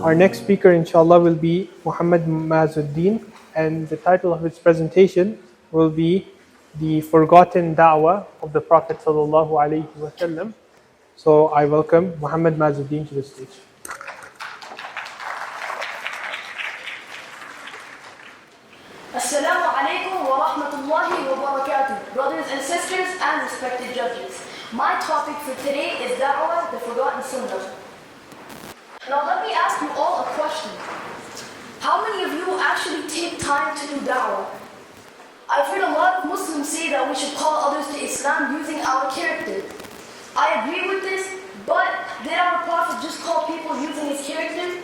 Our next speaker, inshallah, will be Mohammed Maazuddin, and the title of his presentation will be The Forgotten Dawah of the Prophet sallallahu alaihi wasallam. So I welcome Mohammed Maazuddin to the stage. Assalamu alaikum wa rahmatullahi wa barakatuh. Brothers and sisters and respected judges. My topic for today is Dawah, the Forgotten Sunnah. Now let me ask you all a question. How many of you actually take time to do Dawah? I've heard a lot of Muslims say that we should call others to Islam using our character. I agree with this, but did our Prophet just call people using his character?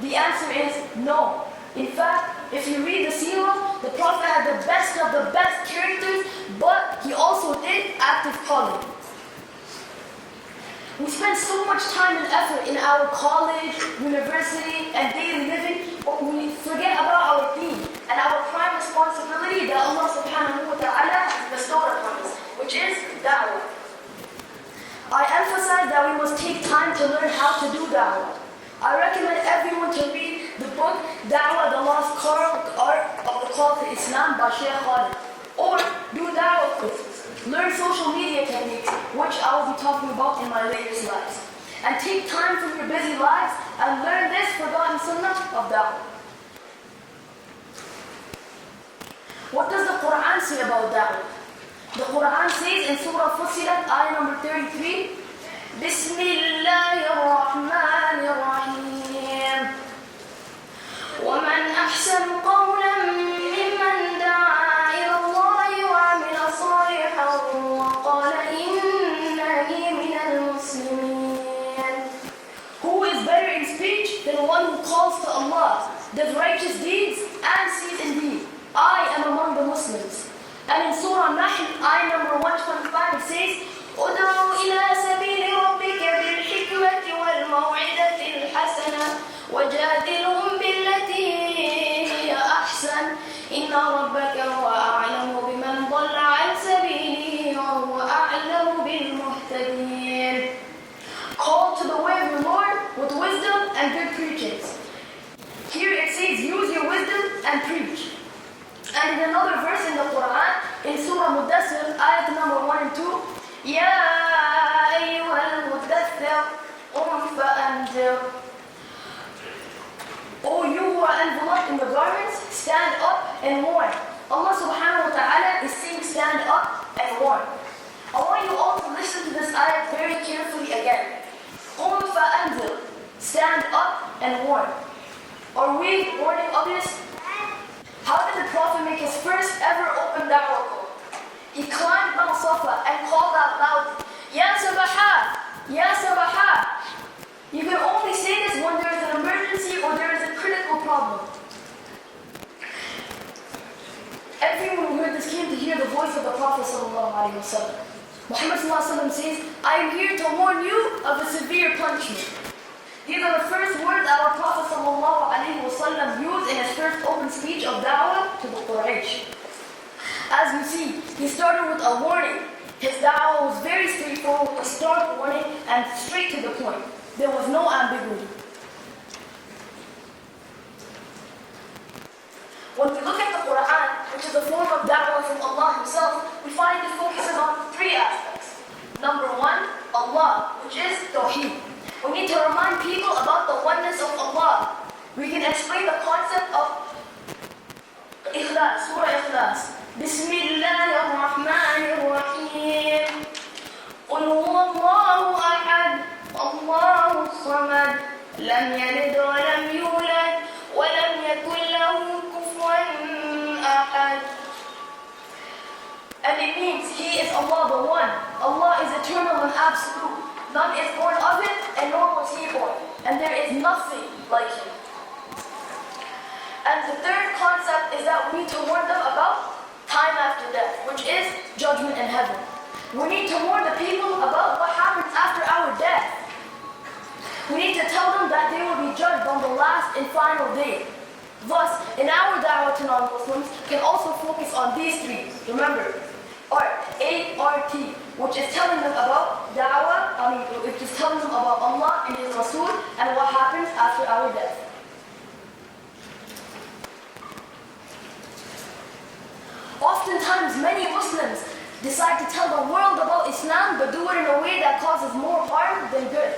The answer is no. In fact, if you read the Seerah, the Prophet had the best of the best characters, but he also did active calling. We spend so much time and effort in our college, university, and daily living, but we forget about our deen and our prime responsibility that Allah subhanahu wa ta'ala has bestowed upon us, which is Dawah. I emphasize that we must take time to learn how to do Dawah. I recommend everyone to read the book Dawah, the Lost Art of the Call to Islam by Sheikh Khalid, or do Dawah courses. Learn social media techniques, which I will be talking about in my later slides. And take time from your busy lives and learn this forgotten sunnah of Dawah. What does the Quran say about Dawah? The Quran says in Surah Fussilat, ayah number 33, Bismillahir Rahmanir Rahim. وَمَنْ أَحْسَنُ قَوْلًا مِّمَّنْ دَعَا إِلَى اللَّهِ وَعَمِلَ صَالِحًا وَقَالَ إِنَّنِي مِنَ الْمُسْلِمِينَ. Who is better in speech than one who calls to Allah, does righteous deeds, and says indeed, I am among the Muslims. And in Surah Nahl, ayah number 125, it says, ادعوا إلى سبيل ربك بالحكمة والموعظة الحسنة وجادلهم بالتي هي أحسن إن ربك هو أعلم بمن ضل عن سبيله وهو أعلم بالمهتدين. Call to the way of your Lord with wisdom and good preachings. Here it says, use your wisdom and preach. And in another verse in the Quran, in Surah Mudassir, ayat number 1 and 2, يَا أَيُّهَا الْمُدَّثِّرُ قُمْ فَأَنذِرْ. O you who are enveloped in the garments, stand up and warn. Allah subhanahu wa ta'ala is saying stand up and warn. I want you all to listen to this ayat very carefully again. قُمْ فَأَنذِرْ. Stand up and warn. Are we warning others? How did the Prophet make his first ever open da'wah call? He climbed Mount Safa and called out loudly, Ya Sabaha! Ya Sabaha! You can only say this when there is an emergency or there is a critical problem. Everyone who heard this came to hear the voice of the Prophet ﷺ. Muhammad ﷺ says, I am here to warn you of a severe punishment. These are the first words our Prophet ﷺ used in his first open speech of Dawah to the Quraysh. As you see, he started with a warning. His Dawah was very straightforward, a stark warning and straight to the point. There was no ambiguity. When we look at the Quran, which is a form of Dawah from Allah Himself, we find it focuses on three aspects. Number one, Allah, which is Tawheed. We need to remind people about the oneness of Allah. We can explain the concept of Ikhlas, Surah Ikhlas. Bismillahir Rahmanir Rahim. قُلْ هُوَ اللَّهُ أَحَدٌ اللَّهُ الصَّمَدُ لَمْ يَلِدْ وَلَمْ يُولَدْ وَلَمْ يَكُنْ لَهُ كُفُوًا أَحَدٌ. And it means He is Allah the One. Allah is eternal and absolute. None is born of it, and nor was He born. And there is nothing like Him. And the third concept is that we need to warn them about time after death, which is judgment in heaven. We need to warn the people about what happens after our death. We need to tell them that they will be judged on the last and final day. Thus, in our da'wah to non-Muslims, can also focus on these three. Remember, or ART, which is telling them about Dawah, which is telling them about Allah and His Rasul and what happens after our death. Oftentimes, many Muslims decide to tell the world about Islam, but do it in a way that causes more harm than good.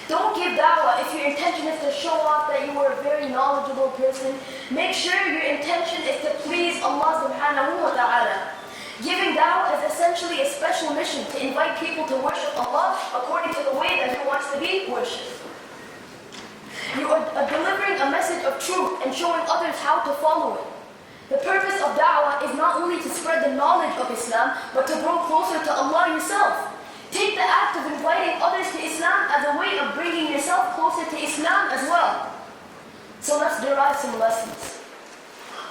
Don't give da'wah if your intention is to show off that you are a very knowledgeable person. Make sure your intention is to please Allah subhanahu wa ta'ala. Giving da'wah is essentially a special mission to invite people to worship Allah according to the way that He wants to be worshipped. You are delivering a message of truth and showing others how to follow it. The purpose of da'wah is not only to spread the knowledge of Islam, but to grow closer to Allah yourself. Take the act of inviting others to Islam as a way of bringing yourself closer to Islam as well. So let's derive some lessons.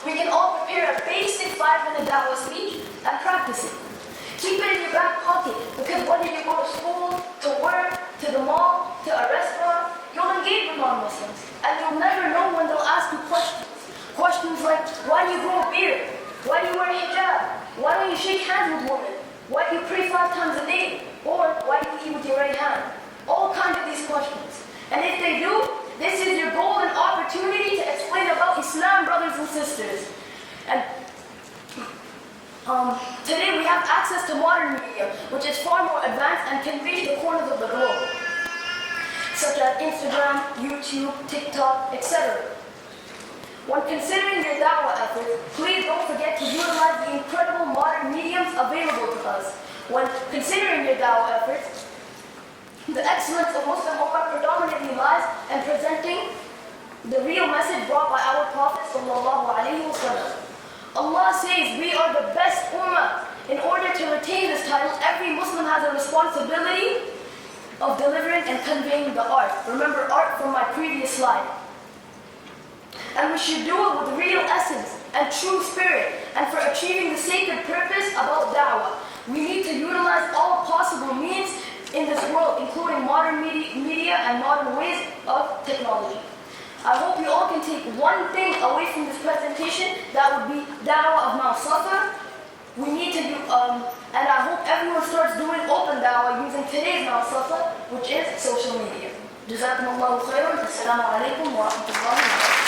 We can all prepare a basic 5-minute da'wah speech and practice it. Keep it in your back pocket, because whether you go to school, to work, to the mall, to a restaurant, you'll engage with non-Muslims, and you'll never know when they'll ask you questions. Questions like, why do you grow a beard? Why do you wear hijab? Why don't you shake hands with women? Why do you pray 5 times a day? Or why do you eat with your right hand? All kinds of these questions. And if they do, this is your golden opportunity to explain about Islam, brothers and sisters. And today we have access to modern media, which is far more advanced and can reach the corners of the globe, such as Instagram, YouTube, TikTok, etc. When considering your da'wah efforts, please don't forget to utilize the incredible modern mediums available to us. When considering your da'wah efforts, the excellence of Muslim Ummah predominantly lies in presenting the real message brought by our Prophet ﷺ. Allah says we are the best Ummah. In order to retain this title, every Muslim has a responsibility of delivering and conveying the art. Remember art from my previous slide. And we should do it with real essence and true spirit, and for achieving the sacred purpose about da'wah. We need to utilize all possible means in this world, including modern media and modern ways of technology. I hope you all can take one thing away from this presentation. That would be da'wah of Mount Safa. We need to do, and I hope everyone starts doing open da'wah using today's Mount Safa, which is social media. Jazakumullahu khairan. Assalamu alaikum wa rahmatullahi wa barakatuh.